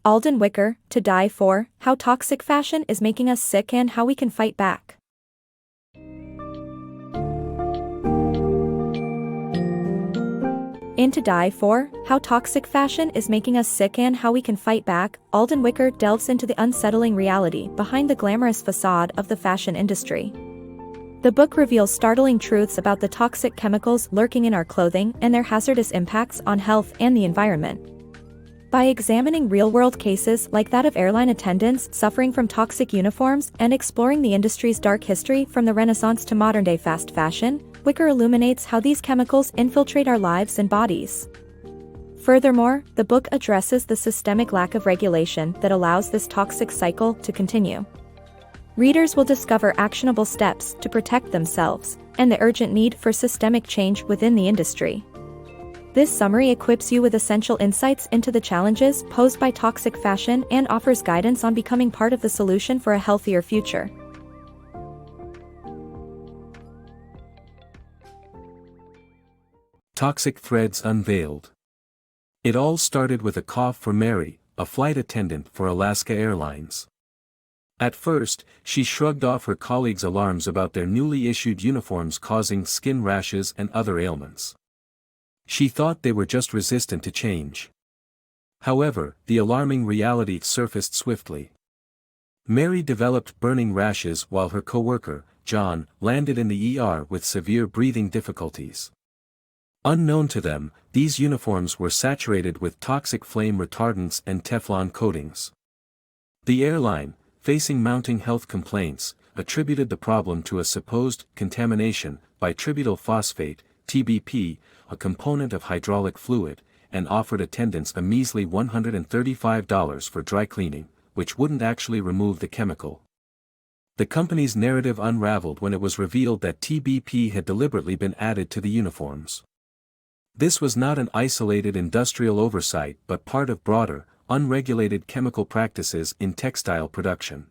Alden Wicker, To Die For, How Toxic Fashion is Making Us Sick and How We Can Fight Back. In To Die For, How Toxic Fashion is Making Us Sick and How We Can Fight Back, Alden Wicker delves into the unsettling reality behind the glamorous facade of the fashion industry. The book reveals startling truths about the toxic chemicals lurking in our clothing and their hazardous impacts on health and the environment. By examining real-world cases like that of airline attendants suffering from toxic uniforms and exploring the industry's dark history from the Renaissance to modern-day fast fashion, Wicker illuminates how these chemicals infiltrate our lives and bodies. Furthermore, the book addresses the systemic lack of regulation that allows this toxic cycle to continue. Readers will discover actionable steps to protect themselves and the urgent need for systemic change within the industry. This summary equips you with essential insights into the challenges posed by toxic fashion and offers guidance on becoming part of the solution for a healthier future. Toxic Threads Unveiled. It all started with a cough for Mary, a flight attendant for Alaska Airlines. At first, she shrugged off her colleagues' alarms about their newly issued uniforms causing skin rashes and other ailments. She thought they were just resistant to change. However, the alarming reality surfaced swiftly. Mary developed burning rashes while her coworker, John, landed in the ER with severe breathing difficulties. Unknown to them, these uniforms were saturated with toxic flame retardants and Teflon coatings. The airline, facing mounting health complaints, attributed the problem to a supposed contamination by tributyl phosphate, TBP, a component of hydraulic fluid, and offered attendants a measly $135 for dry cleaning, which wouldn't actually remove the chemical. The company's narrative unraveled when it was revealed that TBP had deliberately been added to the uniforms. This was not an isolated industrial oversight but part of broader, unregulated chemical practices in textile production.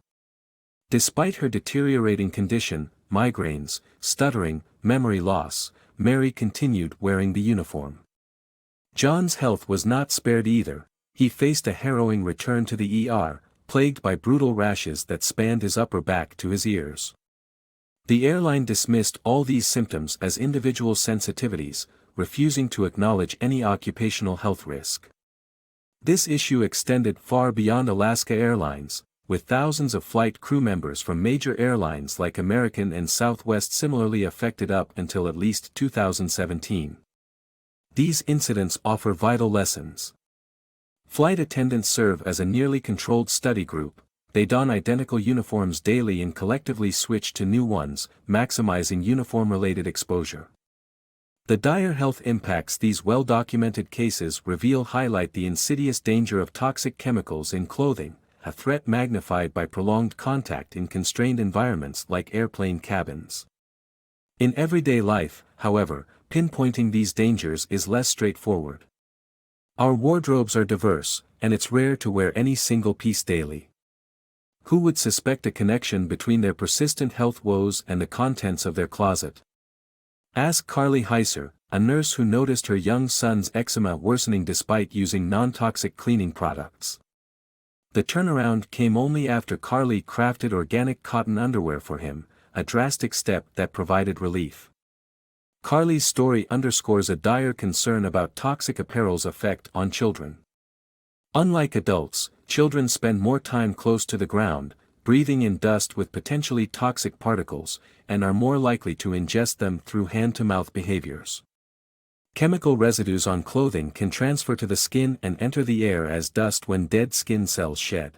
Despite her deteriorating condition, migraines, stuttering, memory loss, Mary continued wearing the uniform. John's health was not spared either. He faced a harrowing return to the ER, plagued by brutal rashes that spanned his upper back to his ears. The airline dismissed all these symptoms as individual sensitivities, refusing to acknowledge any occupational health risk. This issue extended far beyond Alaska Airlines, with thousands of flight crew members from major airlines like American and Southwest similarly affected up until at least 2017. These incidents offer vital lessons. Flight attendants serve as a nearly controlled study group. They don identical uniforms daily and collectively switch to new ones, maximizing uniform-related exposure. The dire health impacts these well-documented cases reveal highlight the insidious danger of toxic chemicals in clothing, a threat magnified by prolonged contact in constrained environments like airplane cabins. In everyday life, however, pinpointing these dangers is less straightforward. Our wardrobes are diverse, and it's rare to wear any single piece daily. Who would suspect a connection between their persistent health woes and the contents of their closet? Ask Carly Heiser, a nurse who noticed her young son's eczema worsening despite using non-toxic cleaning products. The turnaround came only after Carly crafted organic cotton underwear for him, a drastic step that provided relief. Carly's story underscores a dire concern about toxic apparel's effect on children. Unlike adults, children spend more time close to the ground, breathing in dust with potentially toxic particles, and are more likely to ingest them through hand-to-mouth behaviors. Chemical residues on clothing can transfer to the skin and enter the air as dust when dead skin cells shed.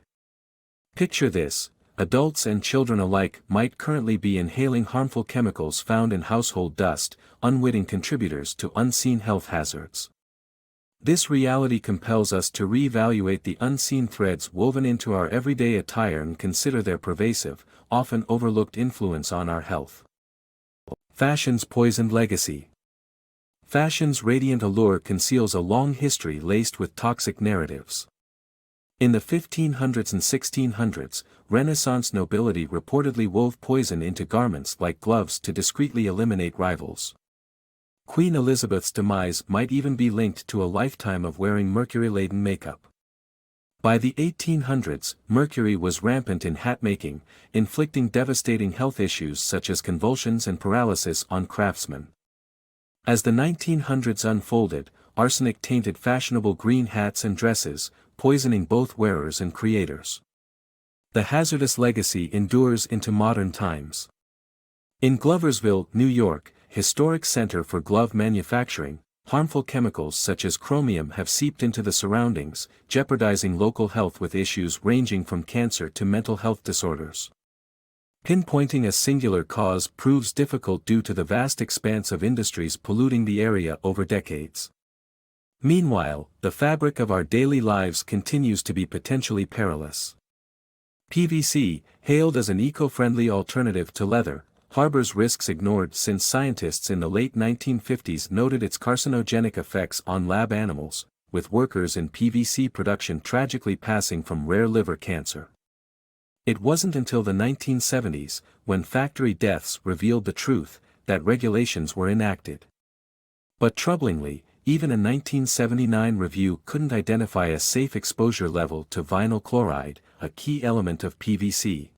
Picture this: adults and children alike might currently be inhaling harmful chemicals found in household dust, unwitting contributors to unseen health hazards. This reality compels us to reevaluate the unseen threads woven into our everyday attire and consider their pervasive, often overlooked influence on our health. Fashion's poisoned legacy. Fashion's radiant allure conceals a long history laced with toxic narratives. In the 1500s and 1600s, Renaissance nobility reportedly wove poison into garments like gloves to discreetly eliminate rivals. Queen Elizabeth's demise might even be linked to a lifetime of wearing mercury-laden makeup. By the 1800s, mercury was rampant in hat-making, inflicting devastating health issues such as convulsions and paralysis on craftsmen. As the 1900s unfolded, arsenic tainted fashionable green hats and dresses, poisoning both wearers and creators. The hazardous legacy endures into modern times. In Gloversville, New York, historic center for glove manufacturing, harmful chemicals such as chromium have seeped into the surroundings, jeopardizing local health with issues ranging from cancer to mental health disorders. Pinpointing a singular cause proves difficult due to the vast expanse of industries polluting the area over decades. Meanwhile, the fabric of our daily lives continues to be potentially perilous. PVC, hailed as an eco-friendly alternative to leather, harbors risks ignored since scientists in the late 1950s noted its carcinogenic effects on lab animals, with workers in PVC production tragically passing from rare liver cancer. It wasn't until the 1970s, when factory deaths revealed the truth, that regulations were enacted. But troublingly, even a 1979 review couldn't identify a safe exposure level to vinyl chloride, a key element of PVC.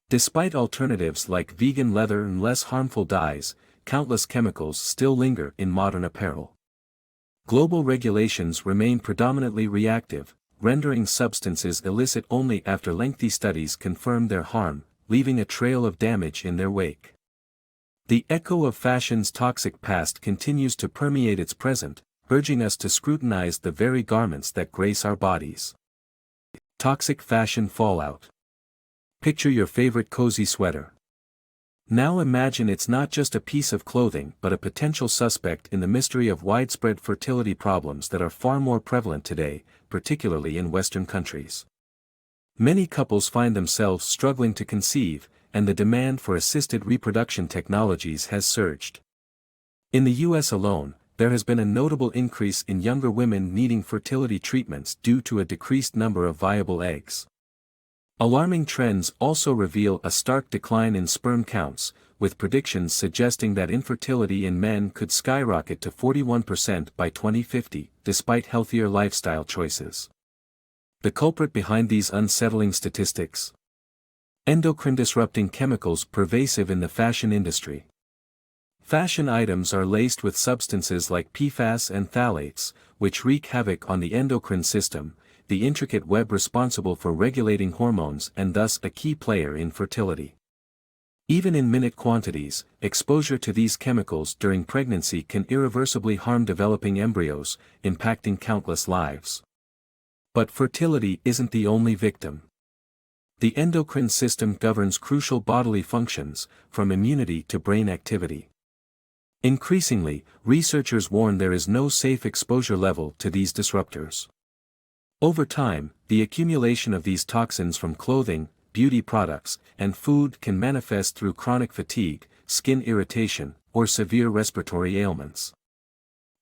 Despite alternatives like vegan leather and less harmful dyes, countless chemicals still linger in modern apparel. Global regulations remain predominantly reactive, rendering substances illicit only after lengthy studies confirm their harm, leaving a trail of damage in their wake. The echo of fashion's toxic past continues to permeate its present, urging us to scrutinize the very garments that grace our bodies. Toxic fashion fallout. Picture your favorite cozy sweater. Now imagine it's not just a piece of clothing but a potential suspect in the mystery of widespread fertility problems that are far more prevalent today, particularly in Western countries. Many couples find themselves struggling to conceive, and the demand for assisted reproduction technologies has surged. In the US alone, there has been a notable increase in younger women needing fertility treatments due to a decreased number of viable eggs. Alarming trends also reveal a stark decline in sperm counts, with predictions suggesting that infertility in men could skyrocket to 41% by 2050, despite healthier lifestyle choices. The culprit behind these unsettling statistics? Endocrine-disrupting chemicals pervasive in the fashion industry. Fashion items are laced with substances like PFAS and phthalates, which wreak havoc on the endocrine system, the intricate web responsible for regulating hormones and thus a key player in fertility. Even in minute quantities, exposure to these chemicals during pregnancy can irreversibly harm developing embryos, impacting countless lives. But fertility isn't the only victim. The endocrine system governs crucial bodily functions, from immunity to brain activity. Increasingly, researchers warn there is no safe exposure level to these disruptors. Over time, the accumulation of these toxins from clothing, beauty products, and food can manifest through chronic fatigue, skin irritation, or severe respiratory ailments.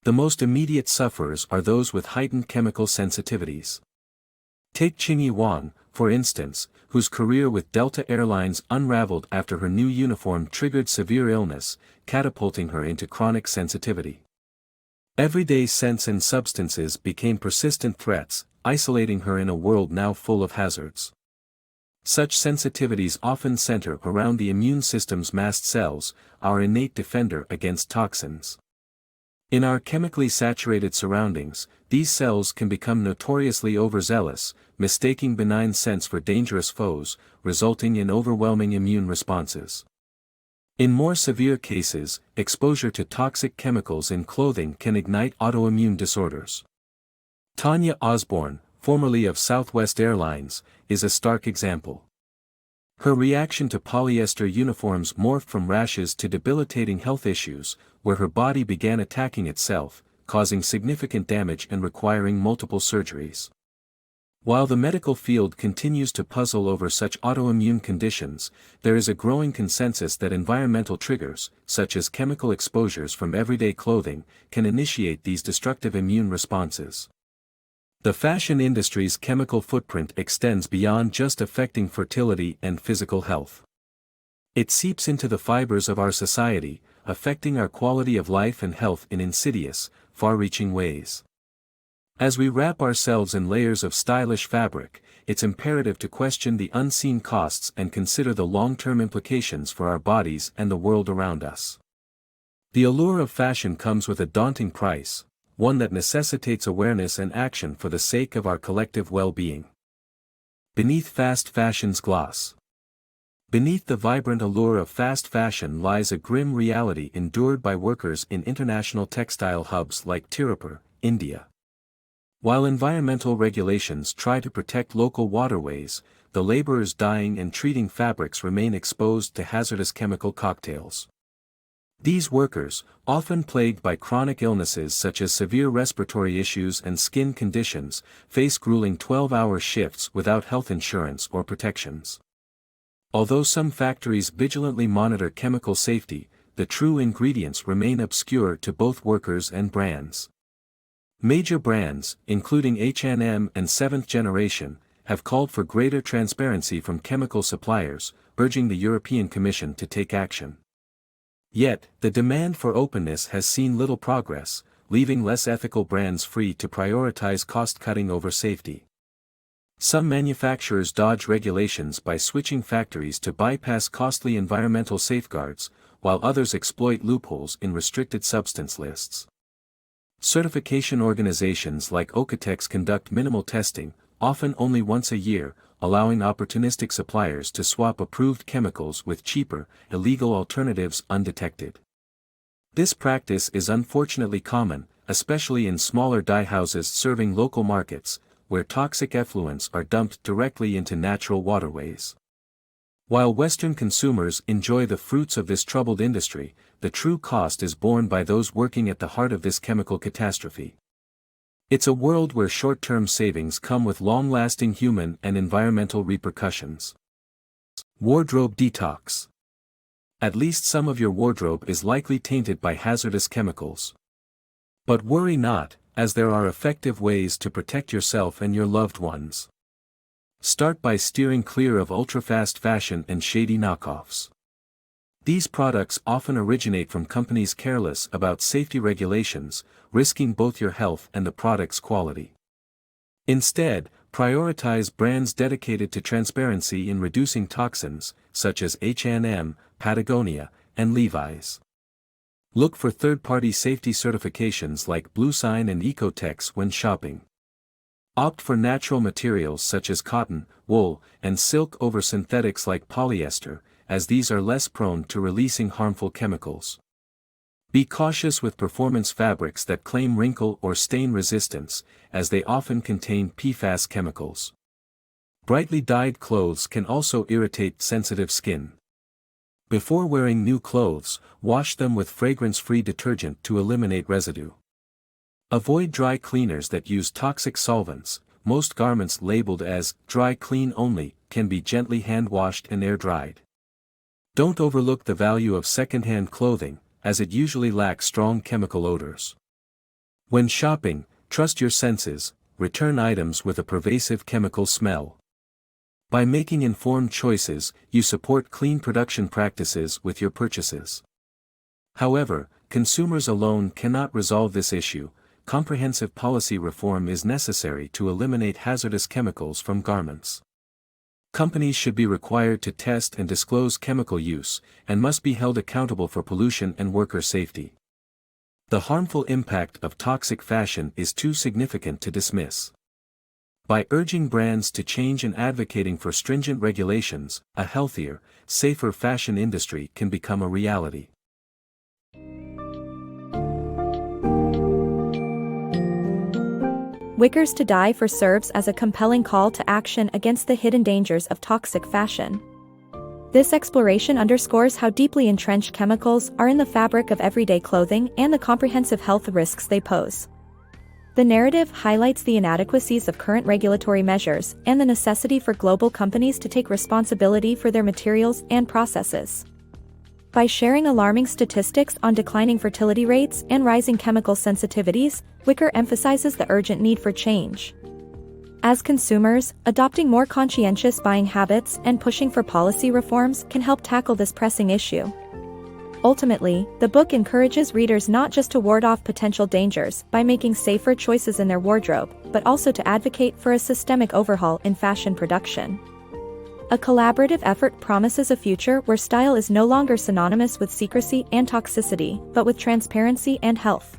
The most immediate sufferers are those with heightened chemical sensitivities. Take Qingyi Wang, for instance, whose career with Delta Airlines unraveled after her new uniform triggered severe illness, catapulting her into chronic sensitivity. Everyday scents and substances became persistent threats, isolating her in a world now full of hazards. Such sensitivities often center around the immune system's mast cells, our innate defender against toxins. In our chemically saturated surroundings, these cells can become notoriously overzealous, mistaking benign scents for dangerous foes, resulting in overwhelming immune responses. In more severe cases, exposure to toxic chemicals in clothing can ignite autoimmune disorders. Tanya Osborne, formerly of Southwest Airlines, is a stark example. Her reaction to polyester uniforms morphed from rashes to debilitating health issues, where her body began attacking itself, causing significant damage and requiring multiple surgeries. While the medical field continues to puzzle over such autoimmune conditions, there is a growing consensus that environmental triggers, such as chemical exposures from everyday clothing, can initiate these destructive immune responses. The fashion industry's chemical footprint extends beyond just affecting fertility and physical health. It seeps into the fibers of our society, affecting our quality of life and health in insidious, far-reaching ways. As we wrap ourselves in layers of stylish fabric, it's imperative to question the unseen costs and consider the long-term implications for our bodies and the world around us. The allure of fashion comes with a daunting price, one that necessitates awareness and action for the sake of our collective well-being. Beneath fast fashion's gloss. Beneath the vibrant allure of fast fashion lies a grim reality endured by workers in international textile hubs like Tirupur, India. While environmental regulations try to protect local waterways, the laborers dyeing and treating fabrics remain exposed to hazardous chemical cocktails. These workers, often plagued by chronic illnesses such as severe respiratory issues and skin conditions, face grueling 12-hour shifts without health insurance or protections. Although some factories vigilantly monitor chemical safety, the true ingredients remain obscure to both workers and brands. Major brands, including H&M and Seventh Generation, have called for greater transparency from chemical suppliers, urging the European Commission to take action. Yet, the demand for openness has seen little progress, leaving less ethical brands free to prioritize cost-cutting over safety. Some manufacturers dodge regulations by switching factories to bypass costly environmental safeguards, while others exploit loopholes in restricted substance lists. Certification organizations like Okotex conduct minimal testing, often only once a year, allowing opportunistic suppliers to swap approved chemicals with cheaper, illegal alternatives undetected. This practice is unfortunately common, especially in smaller dye houses serving local markets, where toxic effluents are dumped directly into natural waterways. While Western consumers enjoy the fruits of this troubled industry, the true cost is borne by those working at the heart of this chemical catastrophe. It's a world where short-term savings come with long-lasting human and environmental repercussions. Wardrobe detox. At least some of your wardrobe is likely tainted by hazardous chemicals. But worry not, as there are effective ways to protect yourself and your loved ones. Start by steering clear of ultra-fast fashion and shady knockoffs. These products often originate from companies careless about safety regulations, risking both your health and the product's quality. Instead, prioritize brands dedicated to transparency in reducing toxins, such as H&M, Patagonia, and Levi's. Look for third-party safety certifications like BlueSign and Ecotex when shopping. Opt for natural materials such as cotton, wool, and silk over synthetics like polyester, as these are less prone to releasing harmful chemicals. Be cautious with performance fabrics that claim wrinkle or stain resistance, as they often contain PFAS chemicals. Brightly dyed clothes can also irritate sensitive skin. Before wearing new clothes, wash them with fragrance-free detergent to eliminate residue. Avoid dry cleaners that use toxic solvents. Most garments labeled as dry clean only can be gently hand-washed and air-dried. Don't overlook the value of second-hand clothing, as it usually lacks strong chemical odors. When shopping, trust your senses, return items with a pervasive chemical smell. By making informed choices, you support clean production practices with your purchases. However, consumers alone cannot resolve this issue. Comprehensive policy reform is necessary to eliminate hazardous chemicals from garments. Companies should be required to test and disclose chemical use, and must be held accountable for pollution and worker safety. The harmful impact of toxic fashion is too significant to dismiss. By urging brands to change and advocating for stringent regulations, a healthier, safer fashion industry can become a reality. Wicker's To Die For serves as a compelling call to action against the hidden dangers of toxic fashion. This exploration underscores how deeply entrenched chemicals are in the fabric of everyday clothing and the comprehensive health risks they pose. The narrative highlights the inadequacies of current regulatory measures and the necessity for global companies to take responsibility for their materials and processes. By sharing alarming statistics on declining fertility rates and rising chemical sensitivities, Wicker emphasizes the urgent need for change. As consumers, adopting more conscientious buying habits and pushing for policy reforms can help tackle this pressing issue. Ultimately, the book encourages readers not just to ward off potential dangers by making safer choices in their wardrobe, but also to advocate for a systemic overhaul in fashion production. A collaborative effort promises a future where style is no longer synonymous with secrecy and toxicity, but with transparency and health.